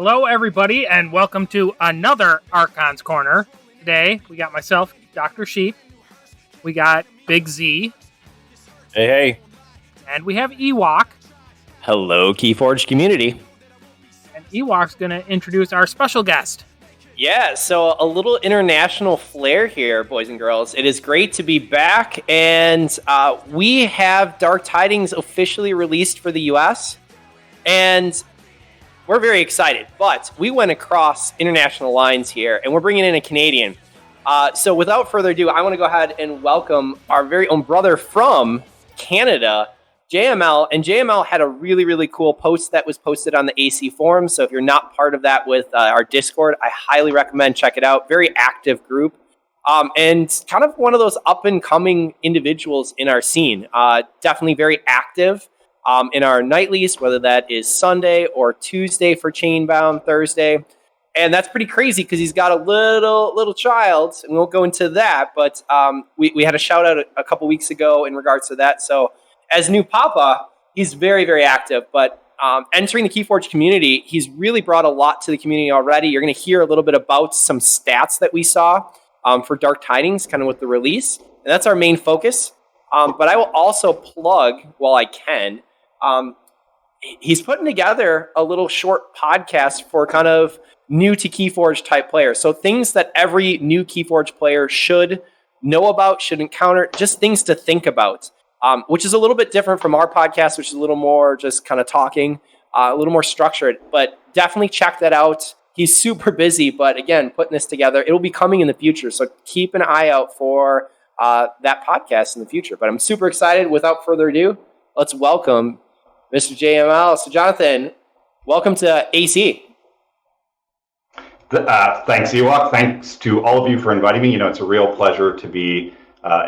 Hello, everybody, and welcome to another Archons Corner. Today, we got myself, Dr. Sheep. We got Big Z. Hey. And we have Ewok. Hello, Keyforge community. And Ewok's going to introduce our special guest. Yeah, so a little international flair here, boys and girls. It is great to be back, and we have Dark Tidings officially released for the US, and we're very excited. But we went across international lines here, and we're bringing in a Canadian. So without further ado, I want to go ahead and welcome our very own brother from Canada, JML. And JML had a really, really cool post that was posted on the AC forum. So if you're not part of that with our Discord, I highly recommend check it out. Very active group. And kind of one of those up-and-coming individuals in our scene. Definitely very active in our nightlies, whether that is Sunday or Tuesday for Chainbound, Thursday. And that's pretty crazy because he's got a little child, and we won't go into that. But we had a shout-out a couple weeks ago in regards to that. So as new Papa, he's very, very active. But entering the Keyforge community, he's really brought a lot to the community already. You're going to hear a little bit about some stats that we saw for Dark Tidings, kind of with the release. And that's our main focus. But I will also plug, while I can, he's putting together a little short podcast for kind of new to Keyforge type players. So things that every new Keyforge player should know about, should encounter, just things to think about. Which is a little bit different from our podcast, which is a little more just kind of talking, a little more structured. But definitely check that out. He's super busy, but again, putting this together. It will be coming in the future, so keep an eye out for that podcast in the future. But I'm super excited. Without further ado, let's welcome Mr. JML. So Jonathan, welcome to AC. Thanks, Ewok. Thanks to all of you for inviting me. You know, it's a real pleasure to be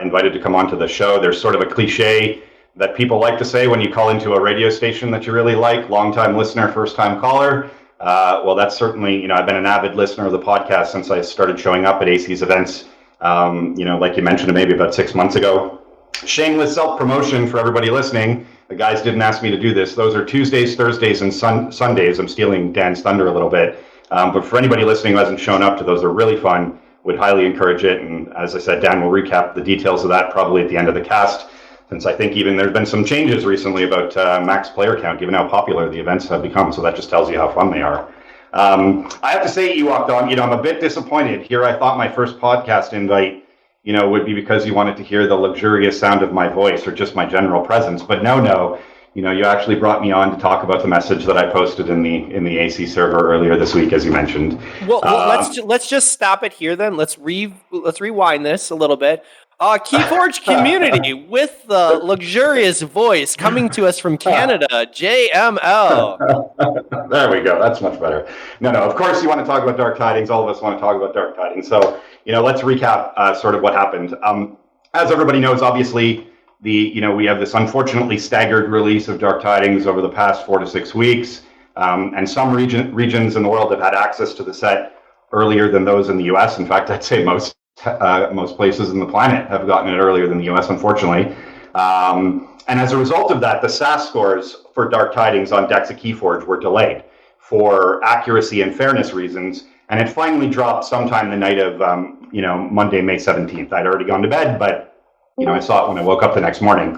invited to come onto the show. There's sort of a cliche that people like to say when you call into a radio station that you really like, long-time listener, first-time caller. Well, that's certainly, you know, I've been an avid listener of the podcast since I started showing up at AC's events, you know, like you mentioned, maybe about 6 months ago. Shameless self-promotion for everybody listening. The guys didn't ask me to do this. Those are Tuesdays, Thursdays, and Sundays. I'm stealing Dan's thunder a little bit. But for anybody listening who hasn't shown up to those, they're really fun. Would highly encourage it. And as I said, Dan will recap the details of that probably at the end of the cast, since I think even there's been some changes recently about max player count, given how popular the events have become. So that just tells you how fun they are. I have to say, Ewok, though, you know, I'm a bit disappointed. Here I thought my first podcast invite, you know, would be because you wanted to hear the luxurious sound of my voice or just my general presence. But no. You know, you actually brought me on to talk about the message that I posted in the AC server earlier this week, as you mentioned. Well, let's just stop it here then. Let's rewind this a little bit. Keyforge community with the luxurious voice coming to us from Canada, JML. There we go. That's much better. No. Of course, you want to talk about Dark Tidings. All of us want to talk about Dark Tidings. So, you know, let's recap sort of what happened. As everybody knows, obviously, we have this unfortunately staggered release of Dark Tidings over the past 4 to 6 weeks, and some regions in the world have had access to the set earlier than those in the US. In fact, I'd say most places in the planet have gotten it earlier than the US, unfortunately. And as a result of that, the SAS scores for Dark Tidings on Dexa Keyforge were delayed for accuracy and fairness reasons, and it finally dropped sometime the night of Monday, May 17th. I'd already gone to bed, but you know, I saw it when I woke up the next morning.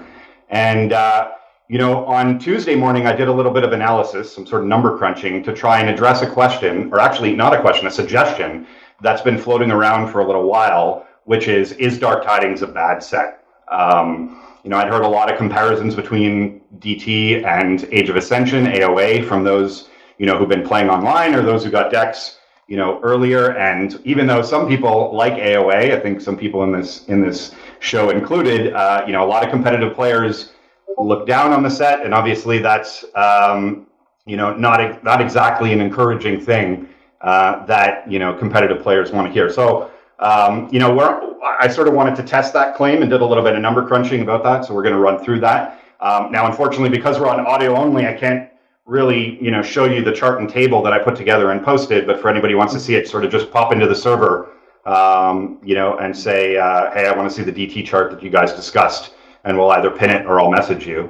And, on Tuesday morning, I did a little bit of analysis, some sort of number crunching to try and address a question, or actually not a question, a suggestion that's been floating around for a little while, which is Dark Tidings a bad set? I'd heard a lot of comparisons between DT and Age of Ascension, AOA, from those, who've been playing online or those who got decks, earlier. And even though some people like AOA, I think some people in this show included, a lot of competitive players look down on the set, and obviously that's not exactly an encouraging thing that competitive players want to hear. So I sort of wanted to test that claim and did a little bit of number crunching about that. So we're going to run through that. Now, unfortunately, because we're on audio only, I can't really show you the chart and table that I put together and posted. But for anybody who wants to see it, sort of just pop into the server, and say, hey, I want to see the DT chart that you guys discussed, and we'll either pin it or I'll message you.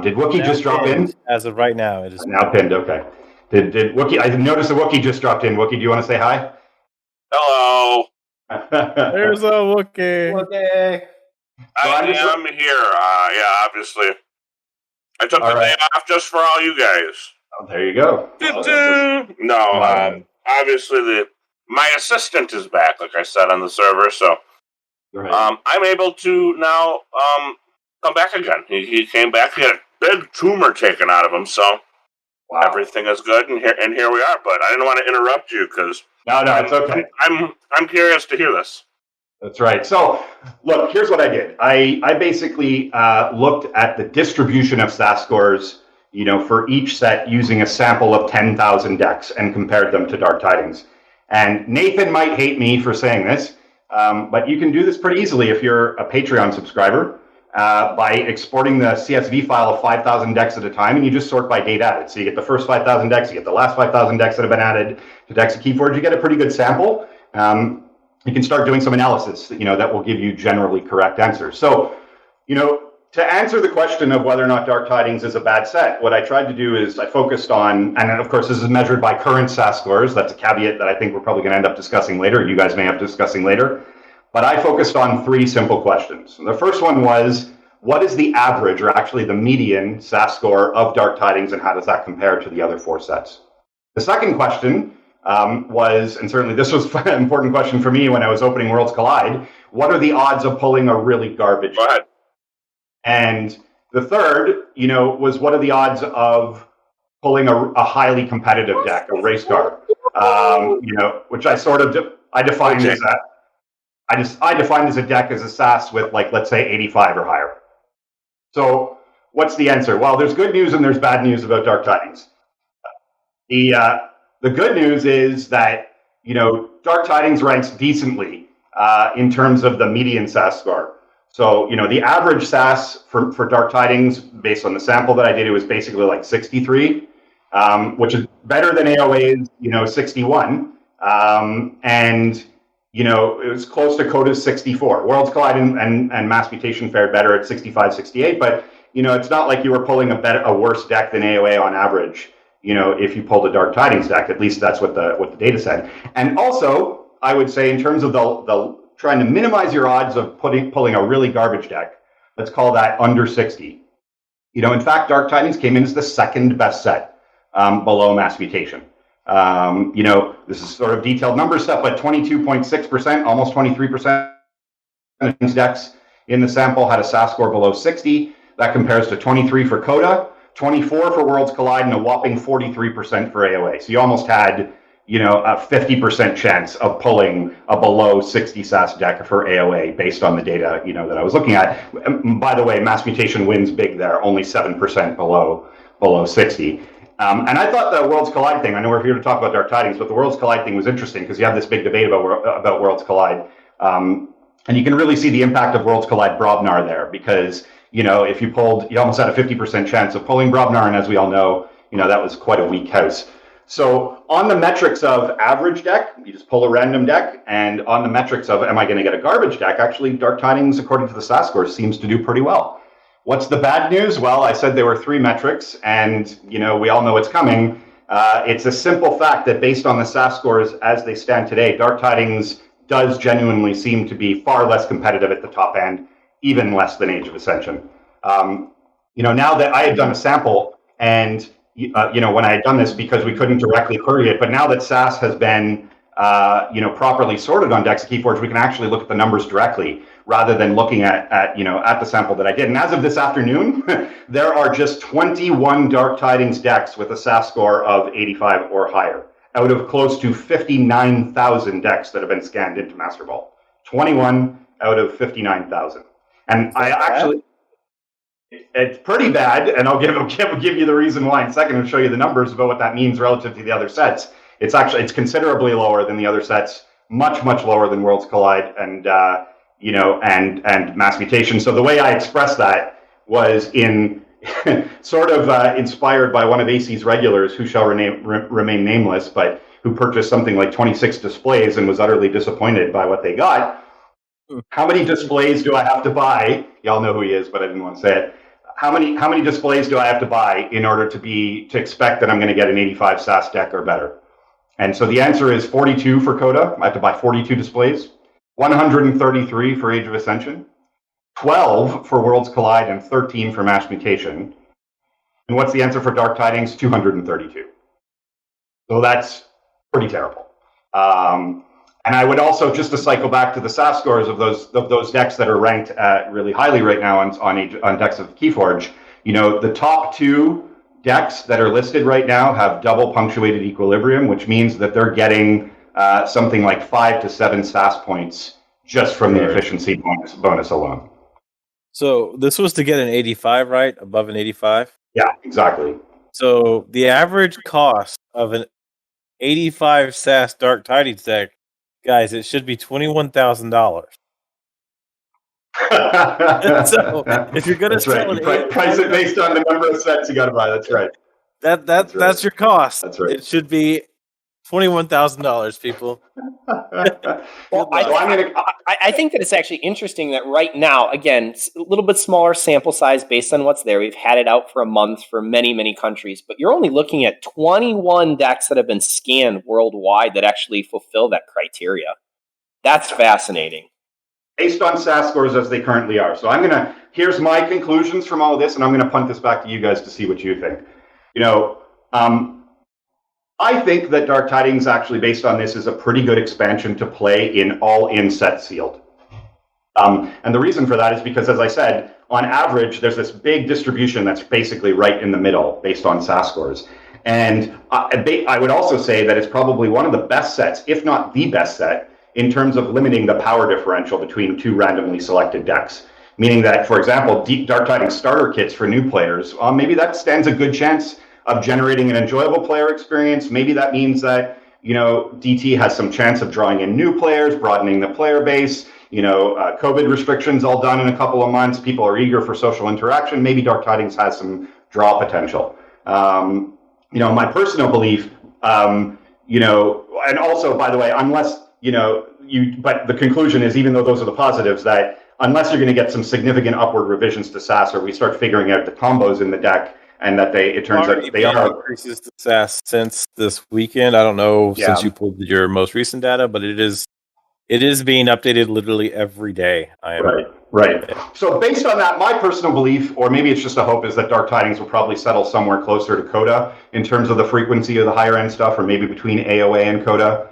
Did WOOKIE just drop in? As of right now, it is now pinned. Okay. Did Wookie? I noticed the Wookie just dropped in. Wookie, do you want to say hi? Hello. There's a Wookiee. Okay. I am here. Obviously. I took the day off just for all you guys. Oh, there you go. Obviously my assistant is back, like I said, on the server, so I'm able to now come back again. He came back. He had a big tumor taken out of him, so everything is good, and here we are. But I didn't want to interrupt you because no, it's okay. I'm curious to hear this. That's right. So, look, here's what I did. I basically looked at the distribution of SAS scores, for each set using a sample of 10,000 decks and compared them to Dark Tidings. And Nathan might hate me for saying this, but you can do this pretty easily if you're a Patreon subscriber by exporting the CSV file of 5,000 decks at a time, and you just sort by date added. So you get the first 5,000 decks, you get the last 5,000 decks that have been added to decks of Keyforge. You get a pretty good sample. You can start doing some analysis, that will give you generally correct answers. So, to answer the question of whether or not Dark Tidings is a bad set, what I tried to do is I focused on, and of course this is measured by current SAS scores. That's a caveat that I think we're probably going to end up discussing later. You guys may have discussing later. But I focused on 3 simple questions. The first one was, what is the average, or actually the median SAS score of Dark Tidings, and how does that compare to the other 4 sets? The second question was, and certainly this was an important question for me when I was opening Worlds Collide, what are the odds of pulling a really garbage deck? And the third, was what are the odds of pulling a highly competitive deck, a race car, which I defined as that. I defined as a deck as a SAS with, like, let's say 85 or higher. So what's the answer? Well, there's good news and there's bad news about Dark Tidings. The good news is that, Dark Tidings ranks decently in terms of the median SAS score. So, the average SAS for Dark Tidings, based on the sample that I did, it was basically like 63, which is better than AOA's, 61. And, it was close to Coda's 64. Worlds Collide and Mass Mutation fared better at 65, 68. But, it's not like you were pulling a worse deck than AOA on average, if you pulled a Dark Tidings deck. At least that's what the data said. And also, I would say in terms of the trying to minimize your odds of pulling a really garbage deck, let's call that under 60. In fact, Dark Tidings came in as the second best set below Mass Mutation. This is sort of detailed number stuff, but 22.6%, almost 23% of decks in the sample had a SAS score below 60. That compares to 23 for Coda, 24 for Worlds Collide, and a whopping 43% for AOA. So you almost had, a 50% chance of pulling a below 60 SAS deck for AOA based on the data, that I was looking at. By the way, Mass Mutation wins big there, only 7% below 60. And I thought the Worlds Collide thing, I know we're here to talk about Dark Tidings, but the Worlds Collide thing was interesting because you have this big debate about Worlds Collide. And you can really see the impact of Worlds Collide Brobnar there because, if you almost had a 50% chance of pulling Brobnar, and as we all know, that was quite a weak house. So on the metrics of average deck, you just pull a random deck, and on the metrics of am I going to get a garbage deck, actually Dark Tidings, according to the SAS scores, seems to do pretty well. What's the bad news? Well, I said there were 3 metrics, and we all know it's coming. It's a simple fact that based on the SAS scores as they stand today, Dark Tidings does genuinely seem to be far less competitive at the top end, even less than Age of Ascension. Now that I had done a sample, and when I had done this because we couldn't directly query it, but now that SAS has been properly sorted on decks of Keyforge, we can actually look at the numbers directly rather than looking at the sample that I did. And as of this afternoon, there are just 21 Dark Tidings decks with a SAS score of 85 or higher out of close to 59,000 decks that have been scanned into Master Ball. 21 out of 59,000. And I actually, it's pretty bad, and I'll give you the reason why in a second and show you the numbers about what that means relative to the other sets. It's considerably lower than the other sets, much lower than Worlds Collide and Mass Mutation. So the way I expressed that was in sort of inspired by one of AC's regulars, who shall remain nameless, but who purchased something like 26 displays and was utterly disappointed by what they got. How many displays do I have to buy? Y'all know who he is, but I didn't want to say it. how many displays do I have to buy in order to expect that I'm going to get an 85 SAS deck or better? And so the answer is 42 for Coda. I have to buy 42 displays, 133 for Age of Ascension, 12 for Worlds Collide, and 13 for Mass Mutation. And what's the answer for Dark Tidings? 232. So that's pretty terrible. And I would also, just to cycle back to the SAS scores of those decks that are ranked really highly right now on decks of Keyforge, the top 2 decks that are listed right now have double punctuated equilibrium, which means that they're getting something like 5 to 7 SAS points just from the efficiency bonus alone. So this was to get an 85, right? Above an 85? Yeah, exactly. So the average cost of an 85 SAS Dark Tidings deck, guys, it should be $21,000. So if you're going to sell an 85, price it based on the number of sets you got to buy. That's right. That's your cost. That's right. It should be $21,000, people. Well, I think that it's actually interesting that right now, again, it's a little bit smaller sample size based on what's there. We've had it out for a month for many, many countries, but you're only looking at 21 decks that have been scanned worldwide that actually fulfill that criteria. That's fascinating. Based on SAS scores as they currently are. So here's my conclusions from all of this, and I'm going to punt this back to you guys to see what you think. I think that Dark Tidings, actually, based on this, is a pretty good expansion to play in all-in set sealed. And the reason for that is because, as I said, on average, there's this big distribution that's basically right in the middle based on SAS scores. And I would also say that it's probably one of the best sets, if not the best set, in terms of limiting the power differential between 2 randomly selected decks. Meaning that, for example, Dark Tidings starter kits for new players, maybe that stands a good chance of generating an enjoyable player experience. Maybe that means that, DT has some chance of drawing in new players, broadening the player base. COVID restrictions all done in a couple of months. People are eager for social interaction. Maybe Dark Tidings has some draw potential. My personal belief, and also, by the way, unless, but the conclusion is, even though those are the positives, that unless you're going to get some significant upward revisions to SAS, or we start figuring out the combos in the deck, and that it turns out they are increases to SAS since this weekend. I don't know since you pulled your most recent data, but it is being updated literally every day. Right. So based on that, my personal belief, or maybe it's just a hope, is that Dark Tidings will probably settle somewhere closer to Coda in terms of the frequency of the higher end stuff, or maybe between AOA and Coda.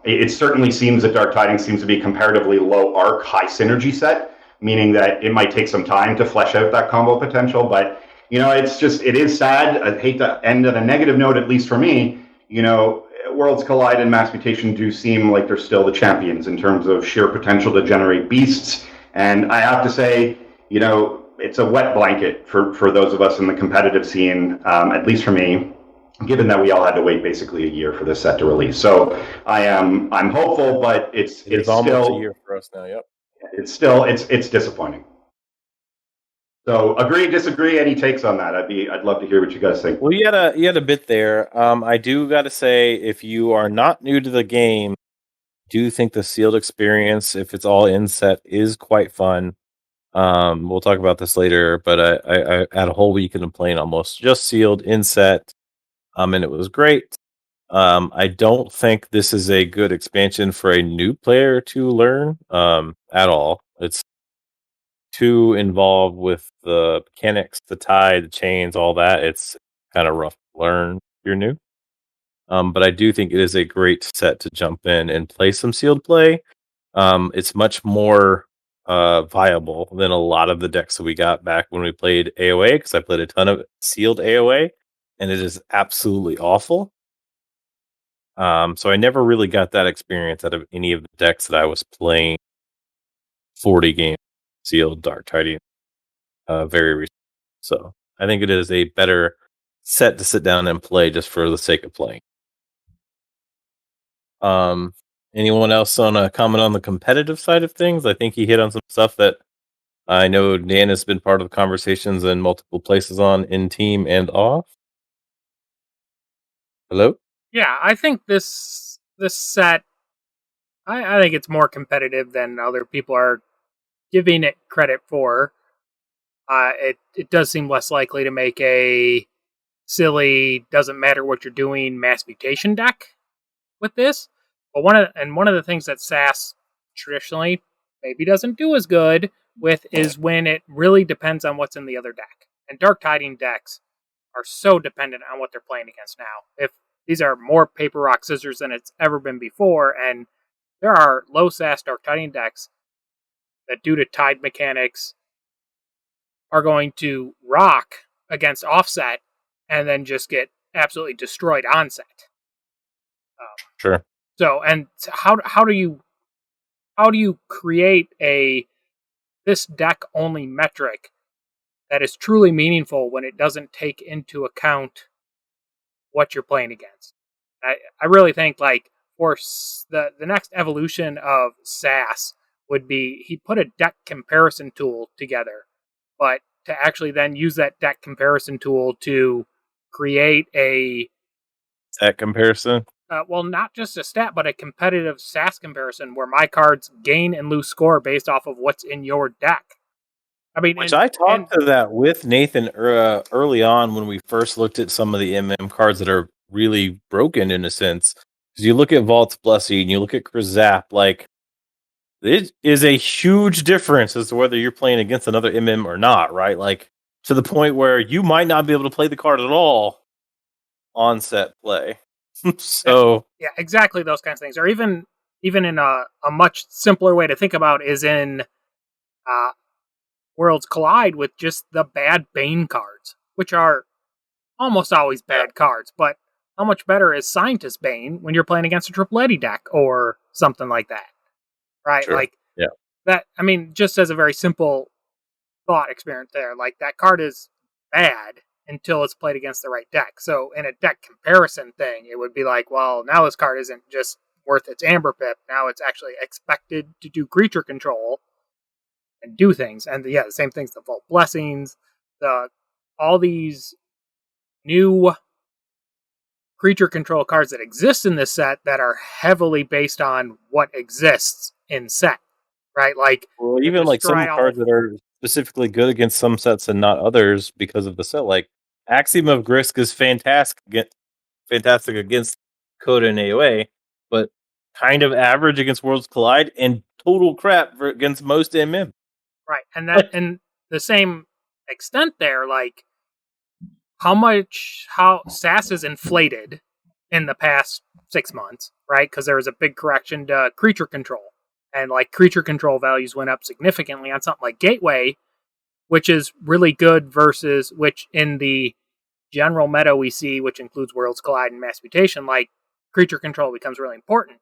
It certainly seems that Dark Tidings seems to be comparatively low arc, high synergy set, meaning that it might take some time to flesh out that combo potential, but it is sad. I hate to end on a negative note, at least for me. Worlds Collide and Mass Mutation do seem like they're still the champions in terms of sheer potential to generate beasts. And I have to say, it's a wet blanket for those of us in the competitive scene, at least for me, given that we all had to wait basically a year for this set to release. So I'm hopeful, but it's almost still a year for us now. Yep. It's disappointing. So agree, disagree, any takes on that? I'd love to hear what you guys think. Well, you had a bit there. I do got to say, if you are not new to the game, I do think the sealed experience, if it's all in set, is quite fun. We'll talk about this later, but I had a whole weekend of playing almost just sealed in set, and it was great. I don't think this is a good expansion for a new player to learn at all. It's too involved with the mechanics, the tie, the chains, all that. It's kind of rough to learn if you're new. But I do think it is a great set to jump in and play some sealed play. It's much more viable than a lot of the decks that we got back when we played AOA, because I played a ton of sealed AOA, and it is absolutely awful. So I never really got that experience out of any of the decks that I was playing 40 games sealed Dark Tidings very recently. So I think it is a better set to sit down and play just for the sake of playing. Anyone else on a comment on the competitive side of things? I think he hit on some stuff that I know Dan has been part of the conversations in multiple places on, in team and off. Hello? Yeah, I think this set, I think it's more competitive than other people are giving it credit for. it does seem less likely to make a silly, doesn't matter what you're doing, mass mutation deck with this. But one of the things that SAS traditionally maybe doesn't do as good with is when it really depends on what's in the other deck. And Dark Tiding decks are so dependent on what they're playing against now. If these are more paper, rock, scissors than it's ever been before, and there are low SAS Dark Tiding decks that, due to tide mechanics, are going to rock against offset and then just get absolutely destroyed onset. Sure. So, and how do you create this deck only metric that is truly meaningful when it doesn't take into account what you're playing against? I really think, like, for the next evolution of SAS would be he put a deck comparison tool together, but to actually then use that deck comparison tool to create a That comparison. well, not just a stat, but a competitive SAS comparison where my cards gain and lose score based off of what's in your deck. I mean, Which I talked to that with Nathan early on when we first looked at some of the MM cards that are really broken in a sense. Because you look at Vault's Blessing, you look at Krizap, like, it is a huge difference as to whether you're playing against another MM or not, right? Like, to the point where you might not be able to play the card at all on set play. So yeah, exactly those kinds of things. Or even in a much simpler way to think about is in Worlds Collide with just the bad Bane cards, which are almost always bad cards. But how much better is Scientist Bane when you're playing against a Tripletti deck or something like that? Right? Sure. Like, yeah. that, I mean, just as a very simple thought experiment there, like, that card is bad until it's played against the right deck. So in a deck comparison thing, it would be like, well, now this card isn't just worth its Amber Pip. Now it's actually expected to do creature control and do things. And yeah, the same things, the Vault Blessings, all these new creature control cards that exist in this set that are heavily based on what exists in set, right? Like, well, even like some cards that are specifically good against some sets and not others because of the set, like Axiom of Grisk is fantastic against Coda and AOA, but kind of average against Worlds Collide and total crap against most MM. Right, and that, in the same extent there, like, how SAS is inflated in the past 6 months, right? Because there was a big correction to creature control, and like creature control values went up significantly on something like Gateway, which is really good versus which in the general meta we see, which includes Worlds Collide and Mass Mutation, like, creature control becomes really important.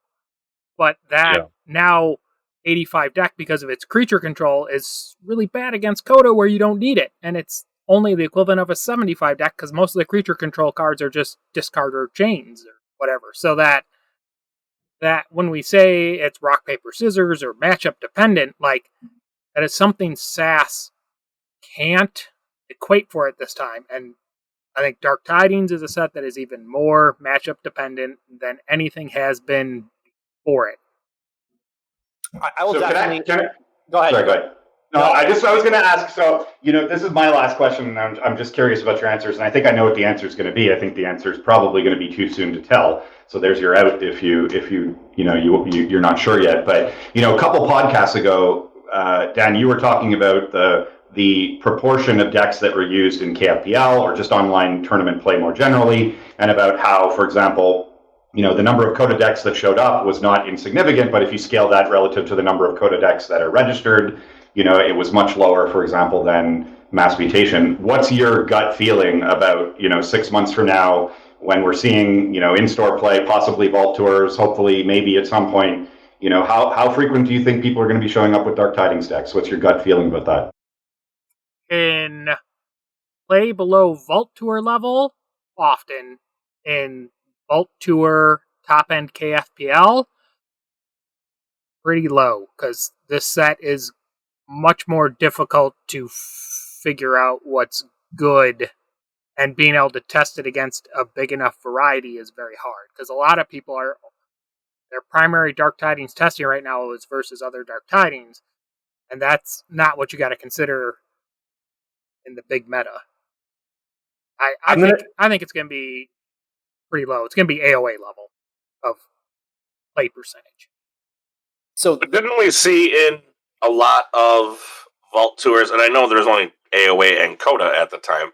But that now 85 deck, because of its creature control, is really bad against Coda where you don't need it. And it's only the equivalent of a 75 deck because most of the creature control cards are just discard or chains or whatever. So that when we say it's rock, paper, scissors or matchup dependent, like, that is something SAS can't equate for it this time. And I think Dark Tidings is a set that is even more matchup dependent than anything has been for it. I will definitely. Go ahead. Sorry, go ahead. No, I was going to ask. So, this is my last question, and I'm just curious about your answers. And I think I know what the answer is going to be. I think the answer is probably going to be too soon to tell. So there's your out if you're not sure yet. But a couple podcasts ago, Dan, you were talking about the proportion of decks that were used in KFPL or just online tournament play more generally, and about how, for example, the number of Coda decks that showed up was not insignificant, but if you scale that relative to the number of Coda decks that are registered, it was much lower, for example, than Mass Mutation. What's your gut feeling about, 6 months from now when we're seeing, in-store play, possibly Vault Tours, hopefully maybe at some point, how frequent do you think people are going to be showing up with Dark Tidings decks? What's your gut feeling about that? In play below Vault Tour level, often. In Vault Tour top end KFPL, pretty low, because this set is much more difficult to figure out what's good, and being able to test it against a big enough variety is very hard, because a lot of people their primary Dark Tidings testing right now is versus other Dark Tidings, and that's not what you got to consider in the big meta. I think it's going to be pretty low. It's going to be AOA level of play percentage. So didn't we see in a lot of Vault tours, and I know there's only AOA and Coda at the time,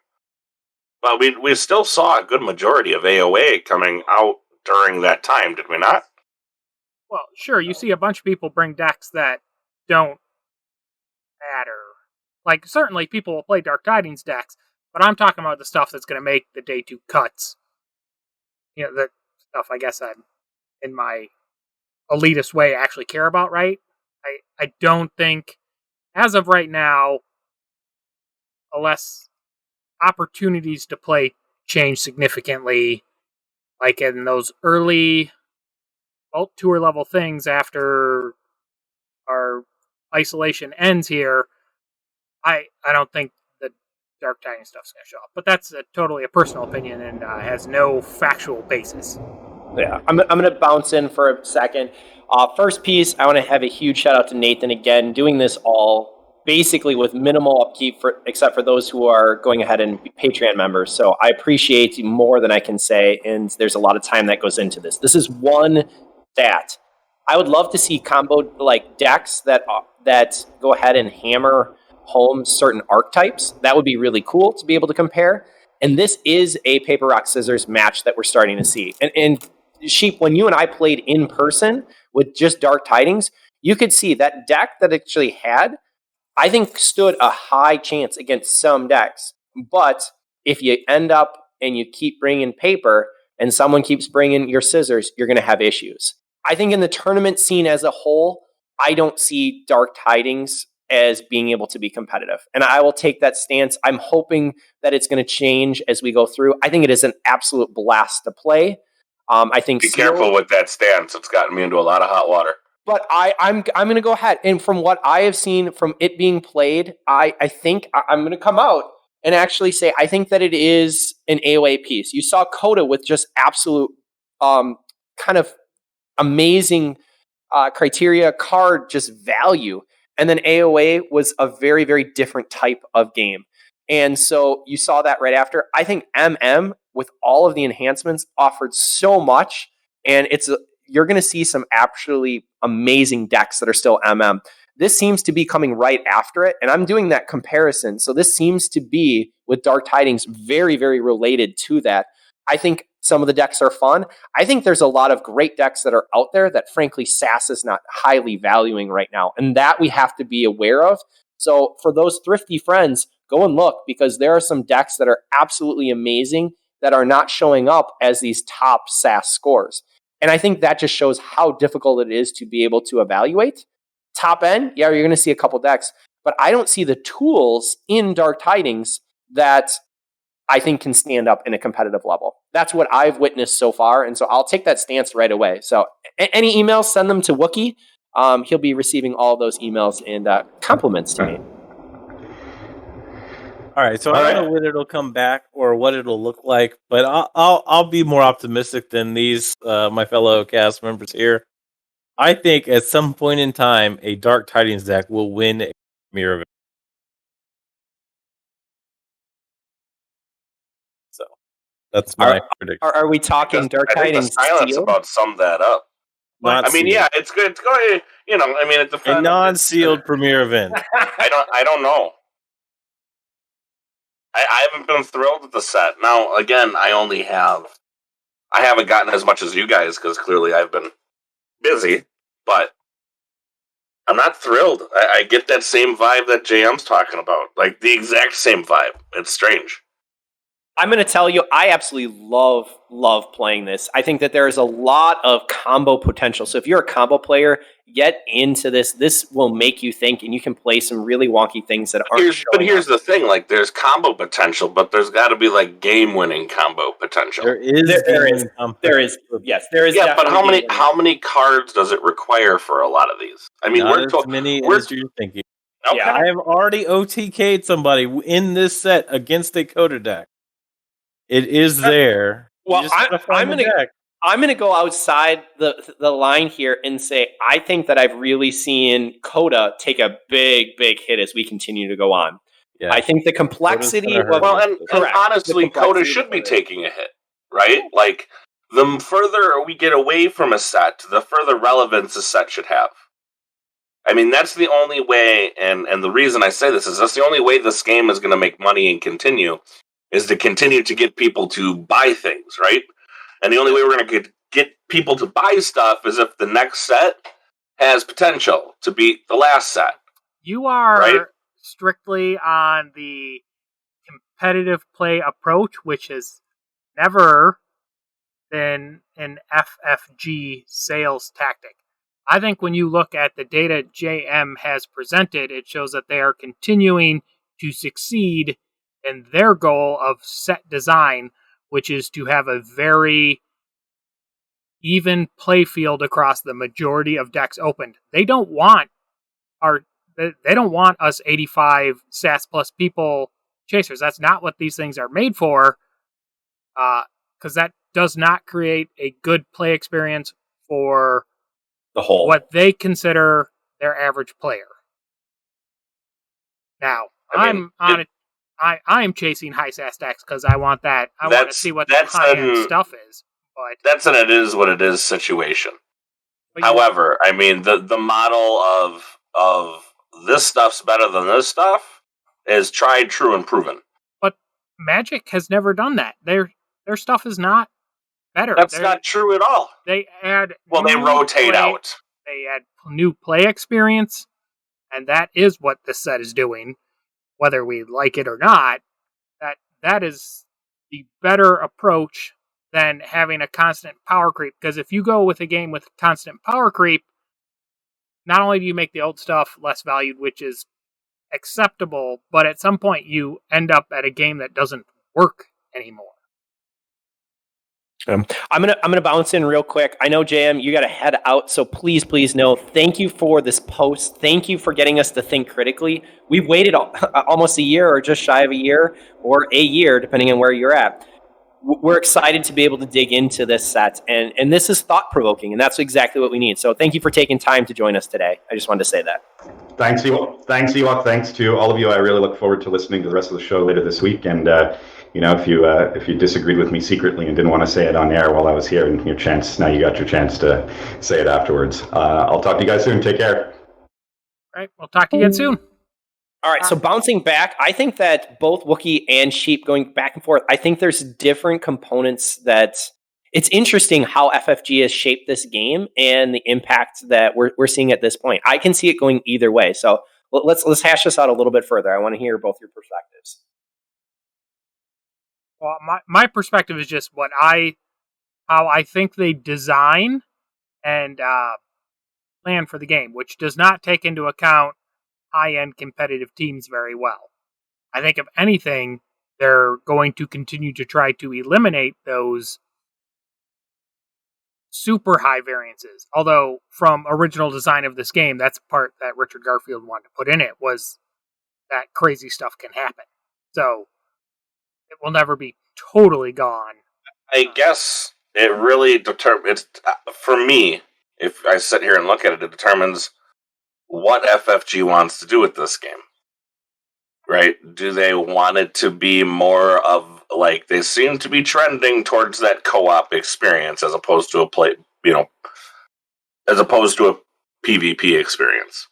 but we still saw a good majority of AOA coming out during that time, did we not? Well, sure, you see a bunch of people bring decks that don't matter. Like, certainly people will play Dark Tidings decks, but I'm talking about the stuff that's going to make the day 2 cuts. You know, the stuff I guess I'm, in my elitist way, actually care about, right? I don't think, as of right now, unless opportunities to play change significantly, like in those early Vault Tour level things after our isolation ends here, I don't think the Dark Tidings stuff's going to show up. But that's totally a personal opinion and has no factual basis. Yeah, I'm going to bounce in for a second. First piece, I want to have a huge shout out to Nathan again, doing this all basically with minimal upkeep, except for those who are going ahead and be Patreon members. So I appreciate you more than I can say, and there's a lot of time that goes into this. This is one stat. I would love to see combo like decks that go ahead and hammer home certain archetypes. That would be really cool to be able to compare. And this is a paper, rock, scissors match that we're starting to see. And Sheep, when you and I played in person with just Dark Tidings, you could see that deck that actually had, I think, stood a high chance against some decks. But if you end up and you keep bringing paper and someone keeps bringing your scissors, you're going to have issues. I think in the tournament scene as a whole, I don't see Dark Tidings as being able to be competitive. And I will take that stance. I'm hoping that it's going to change as we go through. I think it is an absolute blast to play. I think be careful with that stance. It's gotten me into a lot of hot water. But I'm going to go ahead. And from what I have seen from it being played, I think I'm going to come out and actually say I think that it is an AOA piece. You saw Coda with just absolute kind of amazing criteria, card, just value. And then AOA was a very, very different type of game. And so you saw that right after. I think MM, with all of the enhancements, offered so much. And you're going to see some actually amazing decks that are still MM. This seems to be coming right after it. And I'm doing that comparison. So this seems to be, with Dark Tidings, very, very related to that. I think some of the decks are fun. I think there's a lot of great decks that are out there that, frankly, SAS is not highly valuing right now. And that we have to be aware of. So for those thrifty friends, go and look, because there are some decks that are absolutely amazing that are not showing up as these top SAS scores. And I think that just shows how difficult it is to be able to evaluate. Top end, yeah, you're going to see a couple decks. But I don't see the tools in Dark Tidings that I think can stand up in a competitive level. That's what I've witnessed so far. And so I'll take that stance right away. So any emails, send them to WOOKIE. He'll be receiving all those emails and compliments to me. All right, so I don't know when it'll come back or what it'll look like, but I'll be more optimistic than these my fellow cast members here. I think at some point in time, a Dark Tidings deck will win a Premier event. So that's my prediction. Are we talking Dark Tidings? I think the silence sealed? about summed that up. Not I mean, sealed. Yeah, it's good. It's going. You know, I mean, it depends. A non-sealed Premier event. I don't know. I haven't been thrilled with the set. Now, again, I haven't gotten as much as you guys because clearly I've been busy, but I'm not thrilled. I get that same vibe that JM's talking about, like the exact same vibe. It's strange. I'm going to tell you, I absolutely love playing this. I think that there is a lot of combo potential. So if you're a combo player, get into this. This will make you think, and you can play some really wonky things that aren't. But here's the thing: like, there's combo potential, but there's got to be like game-winning combo potential. There is. Yes, there is. Yeah, but how many cards does it require for a lot of these? I mean, Not as many as you're thinking. Okay. Yeah, I have already OTK'd somebody in this set against a Coda deck. It is there. Well, I'm going to go outside the line here and say I think that I've really seen Coda take a big hit as we continue to go on. Yeah. I think the complexity. Well, and correct. honestly, The complexity Coda should be of it. taking a hit, right? Like, the further we get away from a set, the further relevance a set should have. I mean, that's the only way, and the reason I say this is that's the only way this game is going to make money and continue, is to continue to get people to buy things, right? And the only way we're going to get people to buy stuff is if the next set has potential to beat the last set. You are right? strictly on the competitive play approach, which has never been an FFG sales tactic. I think when you look at the data JM has presented, it shows that they are continuing to succeed in their goal of set design, which is to have a very even play field across the majority of decks opened. They don't want us 85 SAS plus people chasers. That's not what these things are made for, because that does not create a good play experience for The whole. what they consider their average player. Now, I'm chasing high SAS decks because I want that. I want to see what the high-end stuff is. But that's an it is what it is situation. However, I mean the model of this stuff's better than this stuff is tried, true, and proven. But Magic has never done that. Their stuff is not better. That's not true at all. They add they rotate out. They add new play experience, and that is what this set is doing, whether we like it or not. That is the better approach than having a constant power creep. Because if you go with a game with constant power creep, not only do you make the old stuff less valued, which is acceptable, but at some point you end up at a game that doesn't work anymore. I'm gonna bounce in real quick. I know, JM, you got to head out, so please know. Thank you for this post. Thank you for getting us to think critically. We've waited almost a year, or just shy of a year, or a year, depending on where you're at. We're excited to be able to dig into this set, and this is thought provoking, and that's exactly what we need. So thank you for taking time to join us today. I just wanted to say that. Thanks, Ewok. Thanks to all of you. I really look forward to listening to the rest of the show later this week. And if you disagreed with me secretly and didn't want to say it on air while I was here, and you got your chance to say it afterwards. I'll talk to you guys soon. Take care. All right, we'll talk to you again soon. All right, so bouncing back, I think that both Wookiee and Sheep going back and forth, I think there's different components that it's interesting how FFG has shaped this game and the impact that we're seeing at this point. I can see it going either way. So let's hash this out a little bit further. I want to hear both your perspectives. Well, my perspective is just how I think they design and plan for the game, which does not take into account high-end competitive teams very well. I think if anything, they're going to continue to try to eliminate those super high variances. Although, from original design of this game, that's the part that Richard Garfield wanted to put in it, was that crazy stuff can happen. So, it will never be totally gone. I guess it really determines, for me, if I sit here and look at it, it determines what FFG wants to do with this game. Right? Do they want it to be more of, like, they seem to be trending towards that co-op experience as opposed to a PvP experience.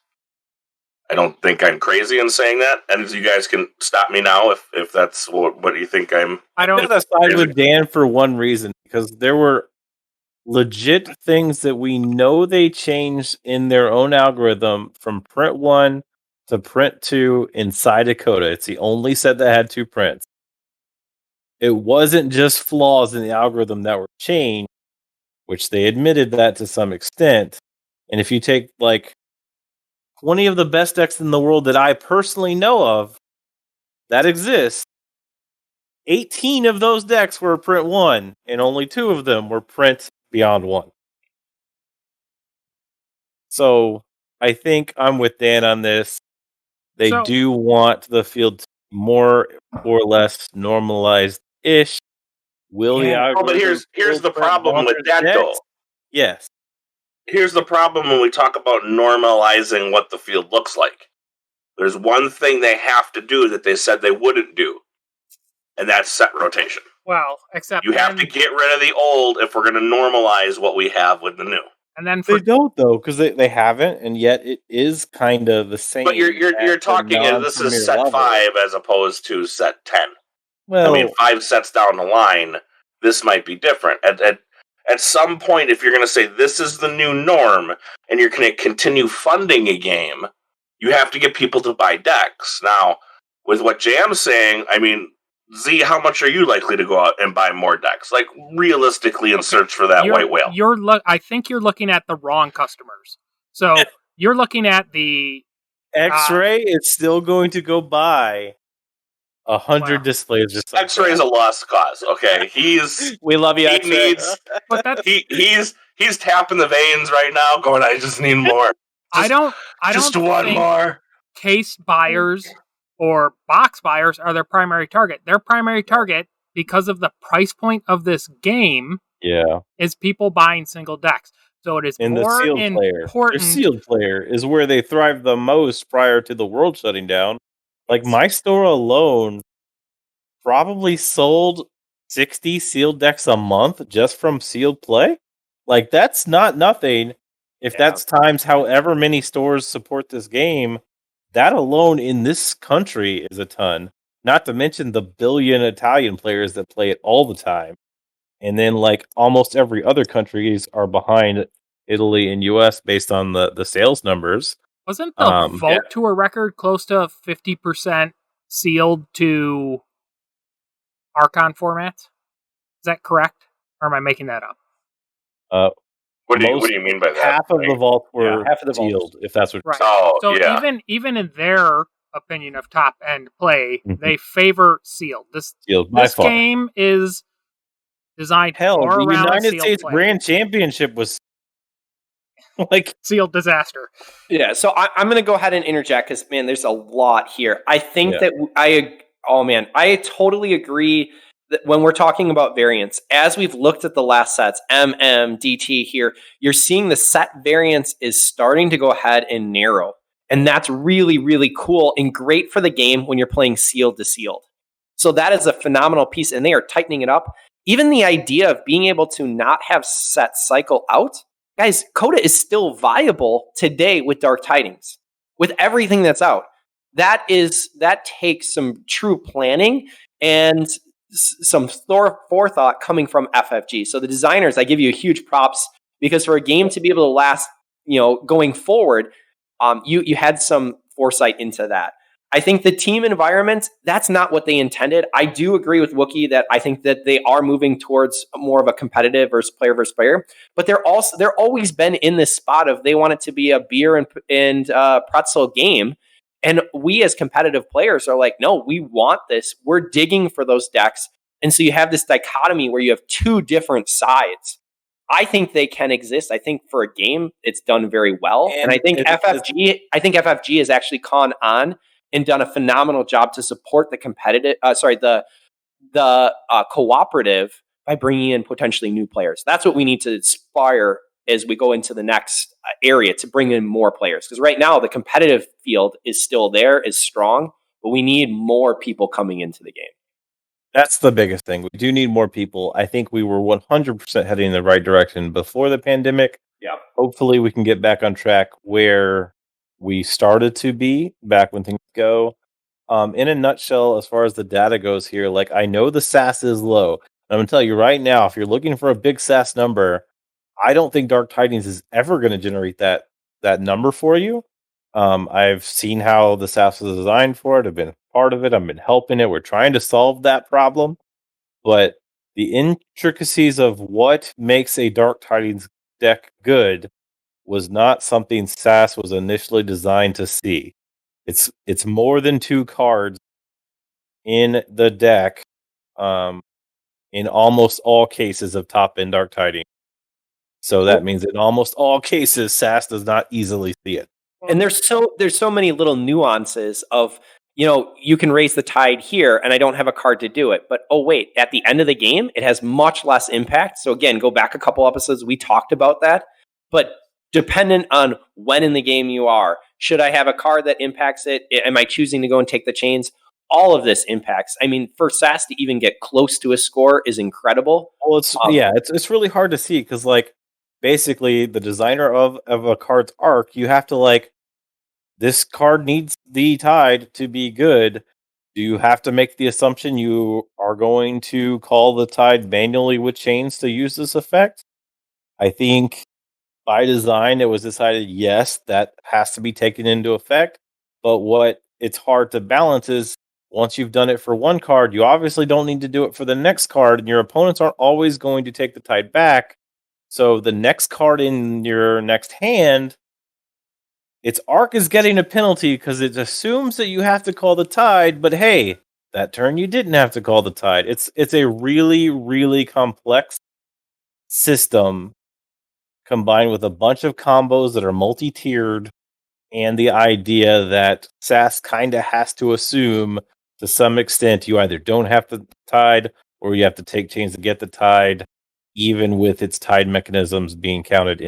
I don't think I'm crazy in saying that, and you guys can stop me now if that's what you think I'm. I don't side with Dan for one reason, because there were legit things that we know they changed in their own algorithm from print 1 to print 2 inside Dakota. It's the only set that had 2 prints. It wasn't just flaws in the algorithm that were changed, which they admitted that to some extent. And if you take like 20 of the best decks in the world that I personally know of that exist, 18 of those decks were print 1, and only 2 of them were print beyond 1. So I think I'm with Dan on this. They do want the field more or less normalized-ish. But here's the problem with that, though. Yes. Here's the problem when we talk about normalizing what the field looks like. There's one thing they have to do that they said they wouldn't do, and that's set rotation. Well, except you have to get rid of the old if we're going to normalize what we have with the new. And then they don't though, because they haven't, and yet it is kind of the same. But you're talking this is set level. 5 as opposed to set 10. Well, I mean, 5 sets down the line, this might be different. At some point, if you're going to say this is the new norm, and you're going to continue funding a game, you have to get people to buy decks. Now, with what Jam's saying, I mean, Z, how much are you likely to go out and buy more decks? Like, realistically, and search for that white whale. I think you're looking at the wrong customers. So, you're looking at the... X-Ray is still going to go buy 100 displays. Just like X-Ray is a lost cause, okay? We love you, X-Ray. He's tapping the veins right now, going, I just need more. I don't one more. Case buyers or box buyers are their primary target. Their primary target, because of the price point of this game, is people buying single decks. So it is more important. The sealed player is where they thrive the most prior to the world shutting down. Like, my store alone probably sold 60 sealed decks a month just from sealed play. Like, that's not nothing. If that's times however many stores support this game, that alone in this country is a ton. Not to mention the billion Italian players that play it all the time. And then, like, almost every other countries are behind Italy and US based on the sales numbers. Wasn't the Vault Tour record close to 50% sealed to Archon formats? Is that correct? Or am I making that up? What do you mean by that? Half of the vault were sealed, if that's what. Right. So even in their opinion of top end play, they favor sealed. This game is designed more the around United States play. Grand Championship was like sealed disaster. Yeah, so I'm going to go ahead and interject because, man, there's a lot here. I think that I totally agree that when we're talking about variants, as we've looked at the last sets, DT here, you're seeing the set variance is starting to go ahead and narrow. And that's really, really cool and great for the game when you're playing sealed to sealed. So that is a phenomenal piece, and they are tightening it up. Even the idea of being able to not have set cycle out, guys, Coda is still viable today with Dark Tidings, with everything that's out. That takes some true planning and some forethought coming from FFG. So the designers, I give you a huge props, because for a game to be able to last, going forward, you had some foresight into that. I think the team environment, that's not what they intended. I do agree with Wookie that I think that they are moving towards more of a competitive versus player, but they're always been in this spot of they want it to be a beer and pretzel game. And we as competitive players are like, no, we want this. We're digging for those decks. And so you have this dichotomy where you have two different sides. I think they can exist. I think for a game, it's done very well. And I think FFG has actually gone on and done a phenomenal job to support the competitive, the cooperative by bringing in potentially new players. That's what we need to aspire as we go into the next area, to bring in more players. Because right now, the competitive field is still there, is strong, but we need more people coming into the game. That's the biggest thing. We do need more people. I think we were 100% heading in the right direction before the pandemic. Yeah. Hopefully we can get back on track where we started to be back when things go. In a nutshell, as far as the data goes here, like, I know the SAS is low. I'm going to tell you right now, if you're looking for a big SAS number, I don't think Dark Tidings is ever going to generate that number for you. I've seen how the SAS is designed for it. I've been part of it. I've been helping it. We're trying to solve that problem. But the intricacies of what makes a Dark Tidings deck good was not something SAS was initially designed to see. It's more than 2 cards in the deck, in almost all cases of top-end Dark Tidings. So that means in almost all cases, SAS does not easily see it. And there's so many little nuances of, you can raise the tide here and I don't have a card to do it. But, oh, wait, at the end of the game, it has much less impact. So again, go back a couple episodes. We talked about that. But dependent on when in the game you are. Should I have a card that impacts it? Am I choosing to go and take the chains? All of this impacts. I mean, for SAS to even get close to a score is incredible. Well, it's really hard to see because like basically the designer of a card's arc, you have to like this card needs the tide to be good. Do you have to make the assumption you are going to call the tide manually with chains to use this effect? I think by design it was decided yes, that has to be taken into effect. But what it's hard to balance is once you've done it for one card, you obviously don't need to do it for the next card, and your opponents aren't always going to take the tide back. So the next card in your next hand, its arc is getting a penalty because it assumes that you have to call the tide, but hey, that turn you didn't have to call the tide. It's a really, really complex system combined with a bunch of combos that are multi-tiered and the idea that SAS kind of has to assume to some extent you either don't have the tide or you have to take chains to get the tide, even with its tide mechanisms being counted in.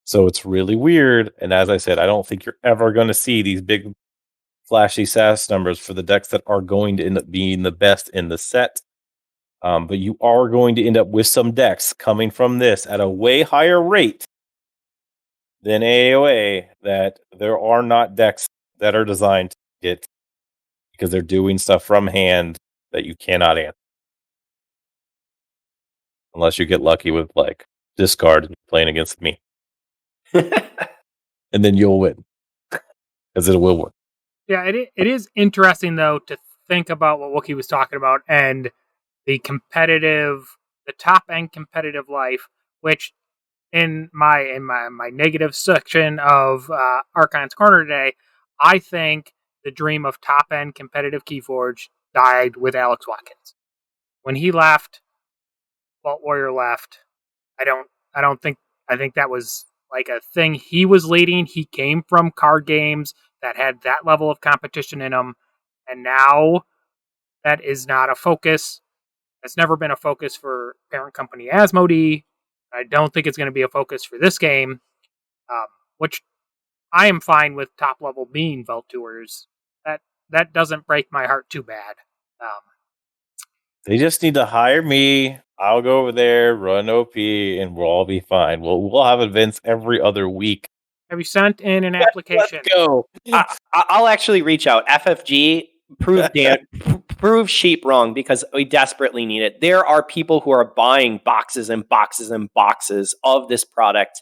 So it's really weird. And as I said, I don't think you're ever going to see these big flashy SAS numbers for the decks that are going to end up being the best in the set. But you are going to end up with some decks coming from this at a way higher rate than AOA that there are not decks that are designed to get because they're doing stuff from hand that you cannot answer. Unless you get lucky with like discard and playing against me. And then you'll win. Because it will work. Yeah, it is interesting though to think about what WOOKIE was talking about and the top end competitive life, which in my negative section of Archon's Corner today, I think the dream of top end competitive Keyforge died with Alex Watkins. When he left, Vault Warrior left. I think that was like a thing he was leading. He came from card games that had that level of competition in them, and now that is not a focus. It's never been a focus for parent company Asmodee. I don't think it's going to be a focus for this game, which I am fine with top level being Vault Tours. That doesn't break my heart too bad. They just need to hire me. I'll go over there, run OP, and we'll all be fine. We'll have events every other week. Have you sent in an application? Let's go. I'll actually reach out. FFG, prove sheep wrong because we desperately need it. There are people who are buying boxes and boxes and boxes of this product.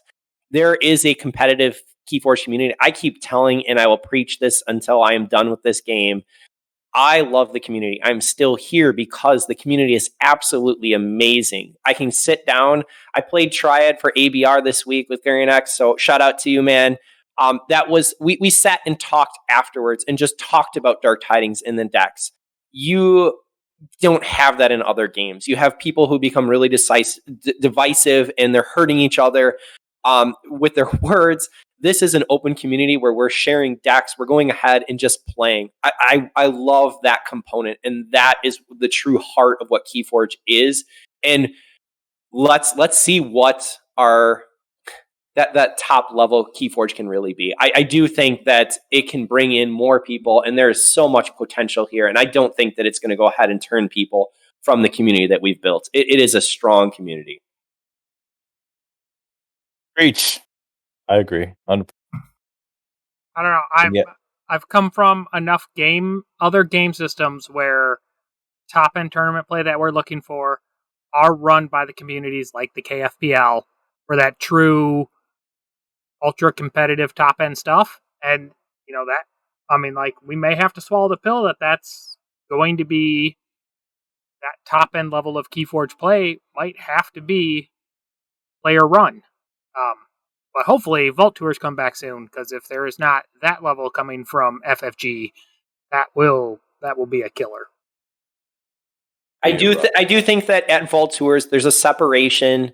There is a competitive Keyforge community. I keep telling, and I will preach this until I am done with this game. I love the community. I'm still here because the community is absolutely amazing. I can sit down. I played Triad for ABR this week with Varian X, so shout out to you, man. That was we sat and talked afterwards and just talked about Dark Tidings in the decks. You don't have that in other games. You have people who become really divisive and they're hurting each other with their words. This is an open community where we're sharing decks. We're going ahead and just playing. I love that component, and that is the true heart of what Keyforge is. And let's see what our that top level Keyforge can really be. I do think that it can bring in more people, and there is so much potential here. And I don't think that it's going to go ahead and turn people from the community that we've built. It is a strong community. Preach. I agree. I don't know. I've come from enough other game systems where top end tournament play that we're looking for are run by the communities like the KFPL for that true ultra competitive top end stuff. And we may have to swallow the pill that's going to be that top end level of Keyforge play might have to be player run. But hopefully Vault Tours come back soon, because if there is not that level coming from FFG, that will be a killer. I do think that at Vault Tours there's a separation.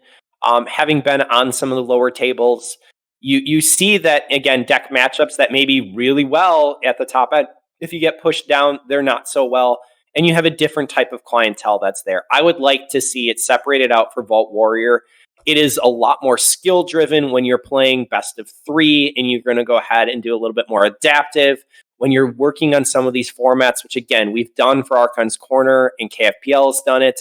Having been on some of the lower tables, you see that again deck matchups that may be really well at the top end. If you get pushed down, they're not so well, and you have a different type of clientele that's there. I would like to see it separated out for Vault Warrior. It is a lot more skill driven when you're playing best of 3 and you're going to go ahead and do a little bit more adaptive. When you're working on some of these formats, which again, we've done for Archon's Corner and KFPL has done it.